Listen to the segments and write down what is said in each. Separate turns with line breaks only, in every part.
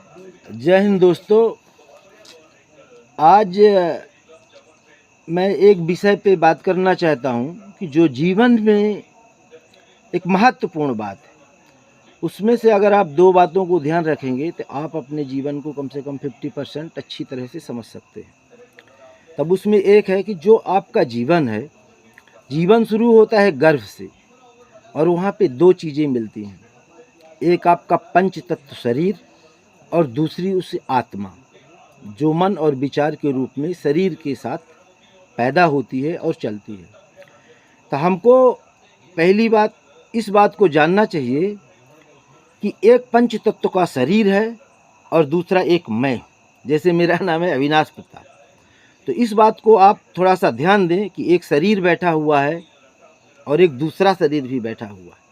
जय हिंद दोस्तों। आज मैं एक विषय पे बात करना चाहता हूँ कि जो जीवन में एक महत्वपूर्ण बात है, उसमें से अगर आप दो बातों को ध्यान रखेंगे तो आप अपने जीवन को कम से कम 50% अच्छी तरह से समझ सकते हैं। तब उसमें एक है कि जो आपका जीवन है, जीवन शुरू होता है गर्भ से और वहाँ पे दो चीज़ें मिलती हैं। एक आपका पंच तत्व शरीर और दूसरी उससे आत्मा, जो मन और विचार के रूप में शरीर के साथ पैदा होती है और चलती है। तो हमको पहली बात इस बात को जानना चाहिए कि एक पंच तत्व का शरीर है और दूसरा एक मैं। जैसे मेरा नाम है अविनाश प्रताप, तो इस बात को आप थोड़ा सा ध्यान दें कि एक शरीर बैठा हुआ है और एक दूसरा शरीर भी बैठा हुआ है।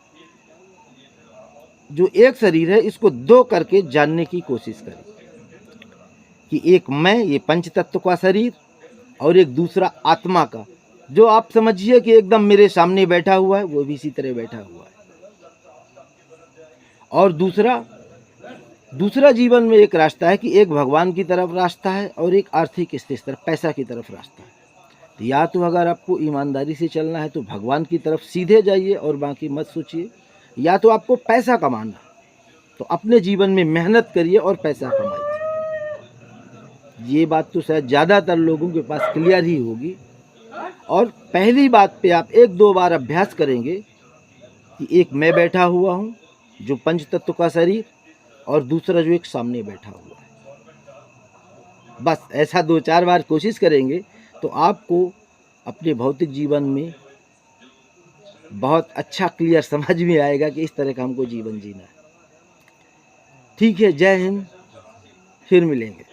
जो एक शरीर है इसको दो करके जानने की कोशिश करें कि एक मैं, ये पंच तत्व का शरीर, और एक दूसरा आत्मा का, जो आप समझिए कि एकदम मेरे सामने बैठा हुआ है, वो भी इसी तरह बैठा हुआ है। और दूसरा जीवन में एक रास्ता है कि एक भगवान की तरफ रास्ता है और एक आर्थिक स्थिति तरफ, पैसा की तरफ रास्ता है। तो या तो अगर आपको ईमानदारी से चलना है तो भगवान की तरफ सीधे जाइए और बाकी मत सोचिए, या तो आपको पैसा कमाना तो अपने जीवन में मेहनत करिए और पैसा कमाइए। ये बात तो शायद ज़्यादातर लोगों के पास क्लियर ही होगी। और पहली बात पे आप एक दो बार अभ्यास करेंगे कि एक मैं बैठा हुआ हूँ जो पंच तत्व का शरीर, और दूसरा जो एक सामने बैठा हुआ है। बस ऐसा दो चार बार कोशिश करेंगे तो आपको अपने भौतिक जीवन में बहुत अच्छा क्लियर समझ में आएगा कि इस तरह का हमको जीवन जीना है। ठीक है, जय हिंद, फिर मिलेंगे।